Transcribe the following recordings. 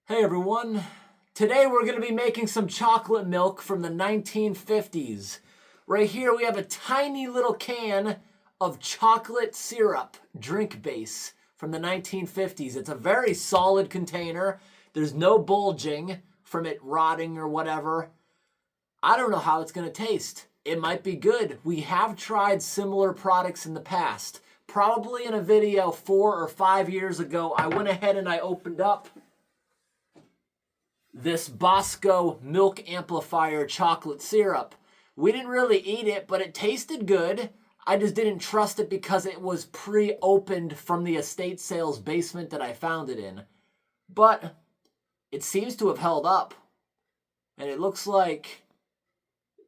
Hey everyone, today we're going to be making some chocolate milk from the 1950s. Right here we have a tiny little can of chocolate syrup drink base from the 1950s. It's a very solid container. There's no bulging from it rotting or whatever. I don't know how it's going to taste. It might be good. We have tried similar products in the past. Probably in a video 4 or 5 years ago, I went ahead and I opened up this Bosco milk amplifier chocolate syrup. We didn't really eat it, but it tasted good. I just didn't trust it because it was pre-opened from the estate sales basement that I found it in. But it seems to have held up. And it looks like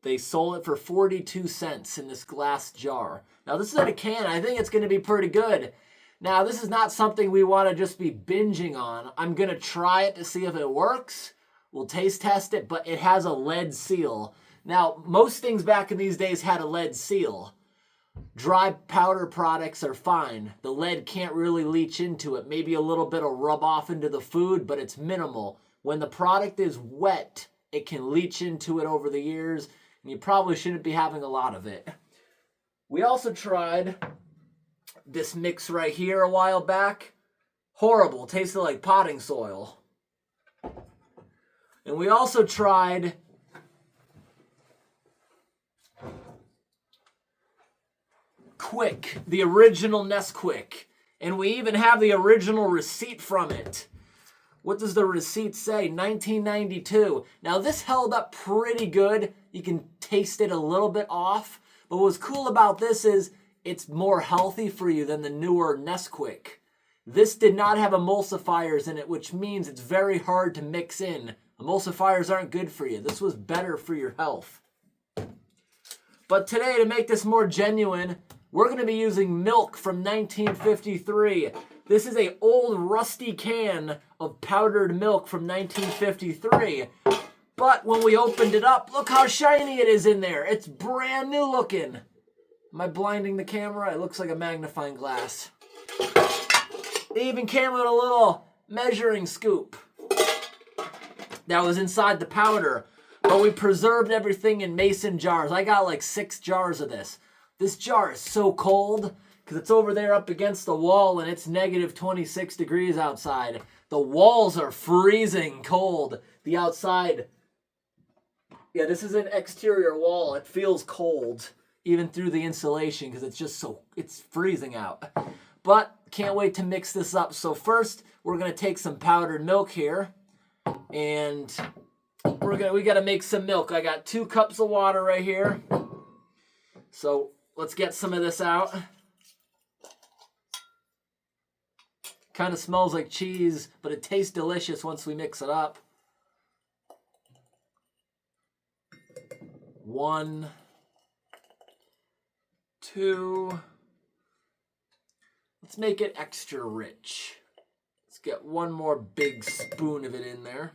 they sold it for 42 cents in this glass jar. Now this is in a can. I think it's going to be pretty good. Now this is not something we want to just be binging on. I'm going to try it to see if it works. We'll taste test it, but it has a lead seal. Now, most things back in these days had a lead seal. Dry powder products are fine. The lead can't really leach into it. Maybe a little bit will rub off into the food, but it's minimal. When the product is wet, it can leach into it over the years, and you probably shouldn't be having a lot of it. We also tried this mix right here a while back. Horrible. Tasted like potting soil. And we also tried Quick, the original Nesquik. And we even have the original receipt from it. What does the receipt say? 1992. Now this held up pretty good. You can taste it a little bit off. But what's cool about this is it's more healthy for you than the newer Nesquik. This did not have emulsifiers in it, which means it's very hard to mix in. Emulsifiers aren't good for you. This was better for your health. But today, to make this more genuine, we're going to be using milk from 1953. This is an old rusty can of powdered milk from 1953. But when we opened it up, look how shiny it is in there. It's brand new looking. Am I blinding the camera? It looks like a magnifying glass. They even came with a little measuring scoop that was inside the powder. But we preserved everything in mason jars. I got like 6 jars of this. This jar is so cold because it's over there up against the wall and it's negative 26 degrees outside. The walls are freezing cold. The outside, yeah, this is an exterior wall. It feels cold even through the insulation because it's freezing out. But can't wait to mix this up. So first, we're going to take some powdered milk here. And we got to make some milk. I got 2 cups of water right here. So let's get some of this out. Kind of smells like cheese, but it tastes delicious once we mix it up. 1, 2. Let's make it extra rich. Let's get 1 more big spoon of it in there.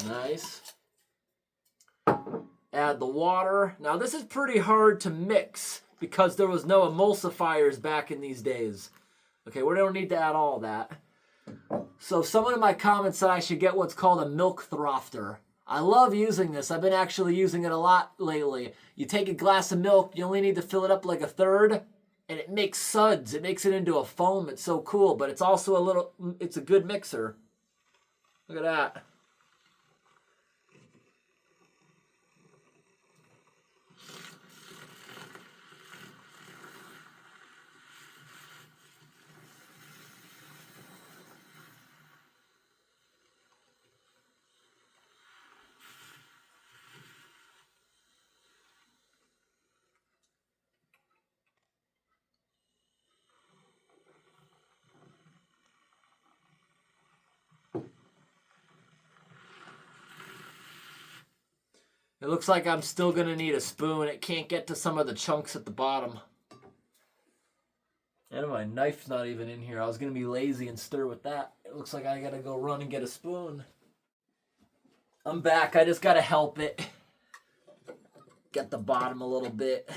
Nice. Add the water. Now this is pretty hard to mix because there was no emulsifiers back in these days. Okay, we don't need to add all that. So someone in my comments said I should get what's called a milk frother. I love using this. I've been actually using it a lot lately. You take a glass of milk, you only need to fill it up like a third, and it makes suds. It makes it into a foam. It's so cool, but it's also it's a good mixer. Look at that. It looks like I'm still going to need a spoon. It can't get to some of the chunks at the bottom. And my knife's not even in here. I was going to be lazy and stir with that. It looks like I got to go run and get a spoon. I'm back. I just got to help it. Get the bottom a little bit.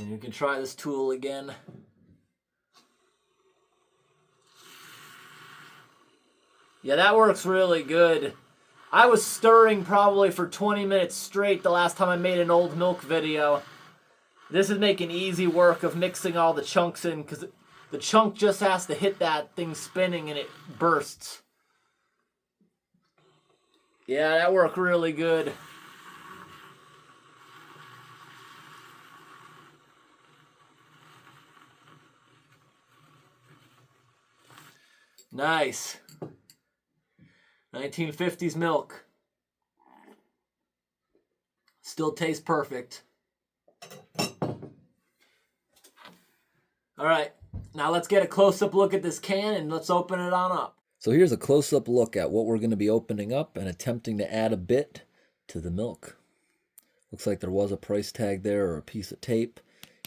And you can try this tool again. Yeah, that works really good. I was stirring probably for 20 minutes straight the last time I made an old milk video. This is making easy work of mixing all the chunks in, because the chunk just has to hit that thing spinning and it bursts. Yeah, that worked really good. Nice. 1950s milk. Still tastes perfect. All right, now let's get a close-up look at this can and let's open it on up. So here's a close-up look at what we're going to be opening up and attempting to add a bit to the milk. Looks like there was a price tag there or a piece of tape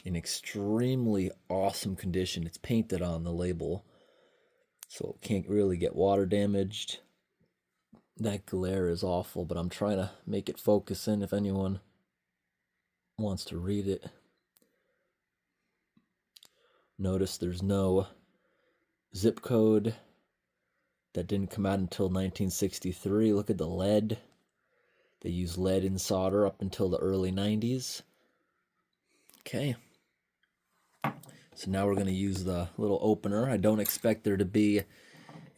in extremely awesome condition. It's painted on the label, so it can't really get water damaged. That glare is awful, but I'm trying to make it focus in if anyone wants to read it. Notice there's no zip code. That didn't come out until 1963. Look at the lead. They used lead in solder up until the early 90s. Okay. So now we're going to use the little opener. I don't expect there to be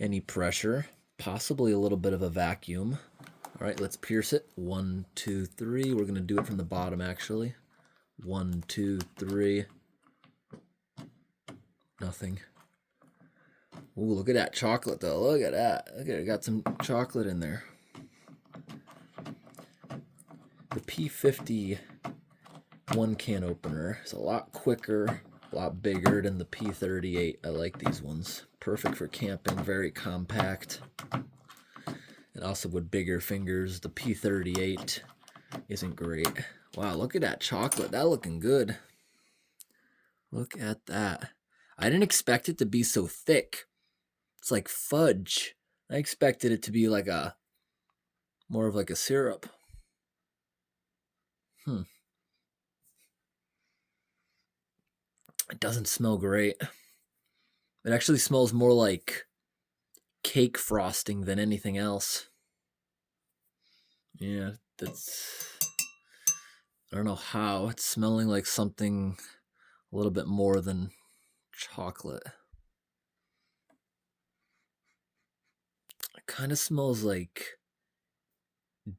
any pressure. Possibly a little bit of a vacuum. All right, let's pierce it. 1, 2, 3. We're going to do it from the bottom, actually. 1, 2, 3. Nothing. Ooh, look at that chocolate, though. Look at that. Look at it. Got some chocolate in there. The P50 1-can opener is a lot quicker, a lot bigger than the P38. I like these ones. Perfect for camping, very compact. And also with bigger fingers. The P38 isn't great. Wow, look at that chocolate. That looking good. Look at that. I didn't expect it to be so thick. It's like fudge. I expected it to be like more of like a syrup. It doesn't smell great. It actually smells more like cake frosting than anything else. Yeah, I don't know how. It's smelling like something a little bit more than chocolate. It kind of smells like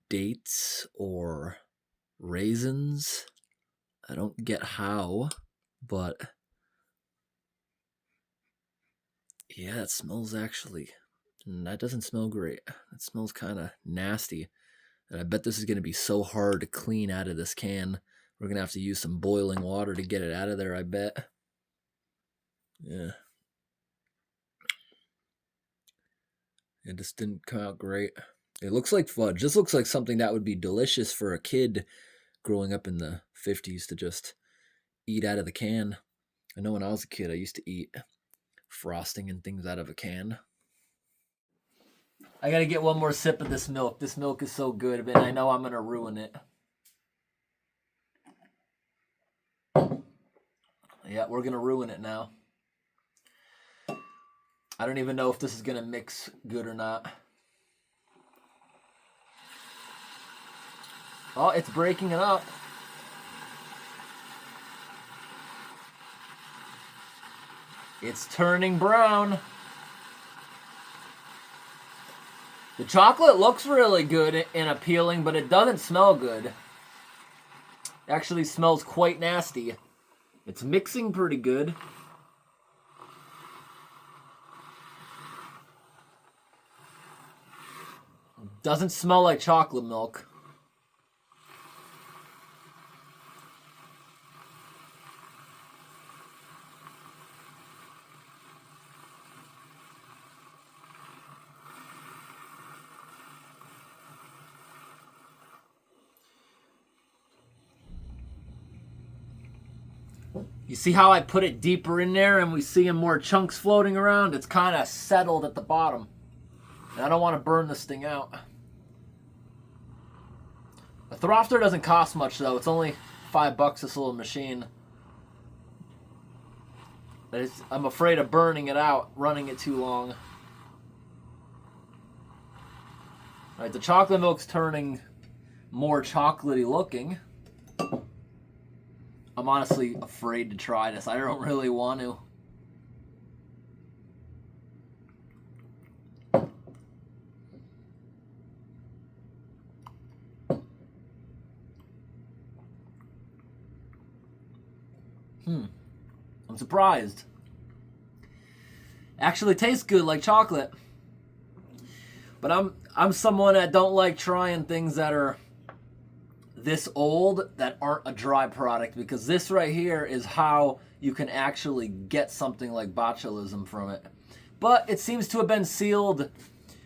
dates or raisins. I don't get how, but yeah, it smells actually, that doesn't smell great. It smells kind of nasty. And I bet this is going to be so hard to clean out of this can. We're going to have to use some boiling water to get it out of there, I bet. Yeah. It just didn't come out great. It looks like fudge. This looks like something that would be delicious for a kid growing up in the 50s to just eat out of the can. I know when I was a kid, I used to eat frosting and things out of a can. I gotta get one more sip of this milk. This milk is so good, but I know I'm gonna ruin it. Yeah, we're gonna ruin it now. I don't even know if this is gonna mix good or not. Oh, it's breaking it up. It's turning brown. The chocolate looks really good and appealing, but it doesn't smell good. It actually smells quite nasty. It's mixing pretty good. Doesn't smell like chocolate milk. You see how I put it deeper in there and we see more chunks floating around? It's kind of settled at the bottom. And I don't want to burn this thing out. A throfter doesn't cost much though. It's only $5, this little machine. I'm afraid of burning it out, running it too long. All right, the chocolate milk's turning more chocolatey looking. I'm honestly afraid to try this. I don't really want to. I'm surprised. Actually tastes good like chocolate. But I'm someone that don't like trying things that are this old that aren't a dry product, because this right here is how you can actually get something like botulism from it. But it seems to have been sealed.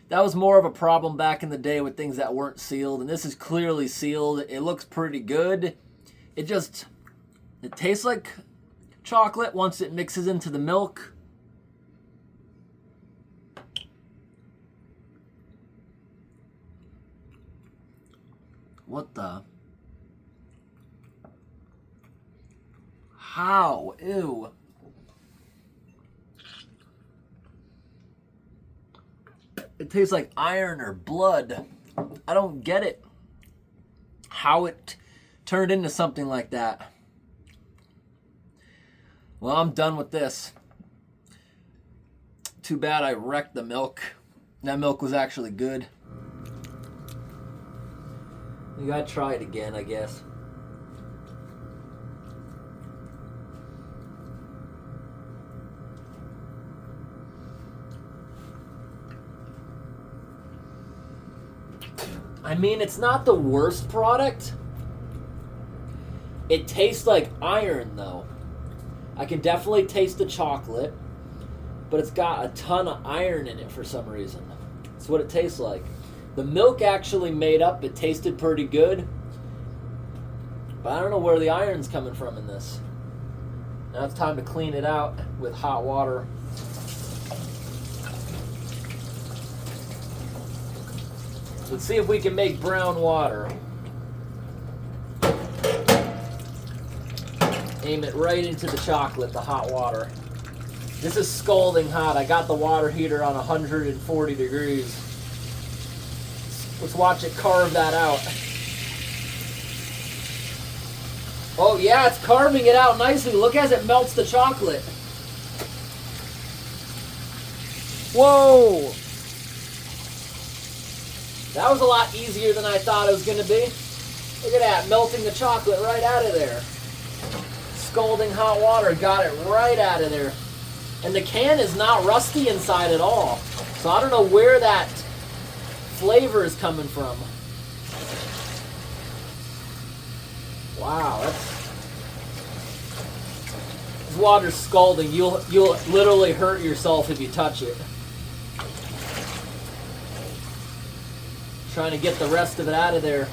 That was more of a problem back in the day with things that weren't sealed, and this is clearly sealed. It looks pretty good. It tastes like chocolate once it mixes into the milk. What the? How? Ew. It tastes like iron or blood. I don't get it. How it turned into something like that. Well, I'm done with this. Too bad I wrecked the milk. That milk was actually good. You gotta try it again, I guess. I mean, it's not the worst product. It tastes like iron, though. I can definitely taste the chocolate, but it's got a ton of iron in it for some reason. That's what it tastes like. The milk actually made up. It tasted pretty good, but I don't know where the iron's coming from in this. Now it's time to clean it out with hot water. Let's see if we can make brown water. Aim it right into the chocolate, the hot water. This is scalding hot. I got the water heater on 140 degrees. Let's watch it carve that out. Oh yeah, it's carving it out nicely. Look as it melts the chocolate. Whoa! That was a lot easier than I thought it was going to be. Look at that, melting the chocolate right out of there. Scalding hot water got it right out of there. And the can is not rusty inside at all. So I don't know where that flavor is coming from. Wow, this water's scalding. You'll literally hurt yourself if you touch it. Trying to get the rest of it out of there.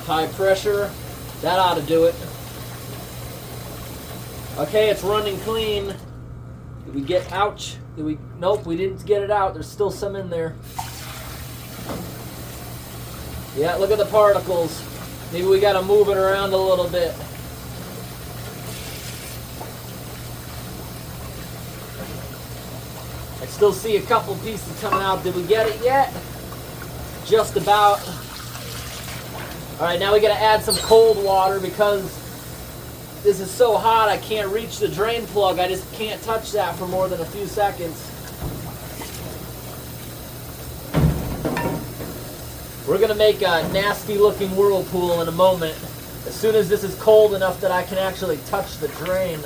High pressure. That ought to do it. Okay, it's running clean. Did we get, ouch. Nope, we didn't get it out. There's still some in there. Yeah, look at the particles. Maybe we gotta move it around a little bit. I still see a couple pieces coming out. Did we get it yet? Just about. Alright, now we gotta add some cold water because this is so hot I can't reach the drain plug. I just can't touch that for more than a few seconds. We're gonna make a nasty looking whirlpool in a moment. As soon as this is cold enough that I can actually touch the drain.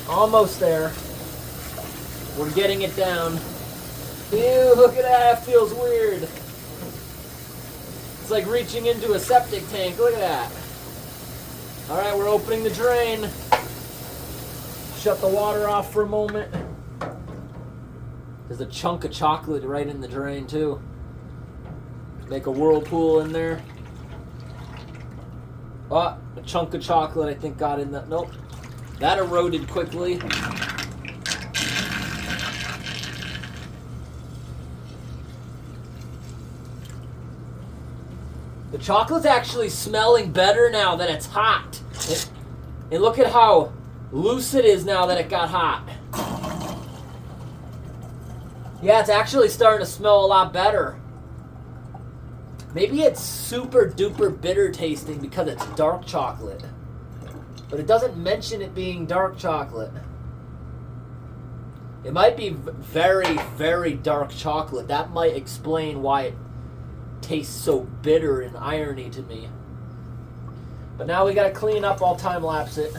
Almost there. We're getting it down. Ew, look at that, it feels weird. It's like reaching into a septic tank, look at that. Alright, we're opening the drain. Shut the water off for a moment. There's a chunk of chocolate right in the drain too. Make a whirlpool in there. Oh, a chunk of chocolate I think got in that. Nope. That eroded quickly. The chocolate's actually smelling better now that it's hot. And look at how loose it is now that it got hot. Yeah, it's actually starting to smell a lot better. Maybe it's super duper bitter tasting because it's dark chocolate. But it doesn't mention it being dark chocolate. It might be very, very dark chocolate. That might explain why it tastes so bitter and irony to me. But now we gotta clean up, all time lapse it.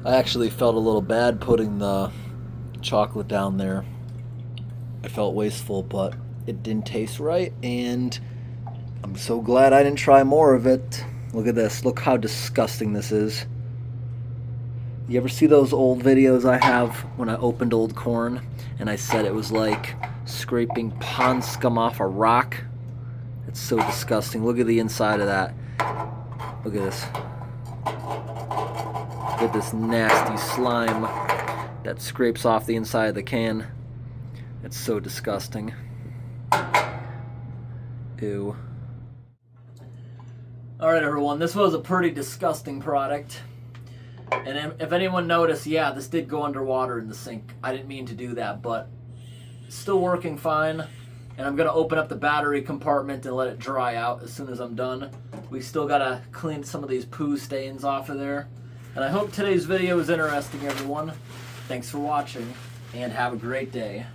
I actually felt a little bad putting the chocolate down there. I felt wasteful, but it didn't taste right, and I'm so glad I didn't try more of it. Look at this. Look how disgusting this is. You ever see those old videos I have when I opened old corn and I said it was like scraping pond scum off a rock? It's so disgusting. Look at the inside of that. Look at this. Look at this nasty slime that scrapes off the inside of the can. It's so disgusting. Ew. Alright everyone, this was a pretty disgusting product. And if anyone noticed, yeah, this did go underwater in the sink. I didn't mean to do that, but it's still working fine. And I'm going to open up the battery compartment and let it dry out as soon as I'm done. We still got to clean some of these poo stains off of there. And I hope today's video was interesting, everyone. Thanks for watching, and have a great day.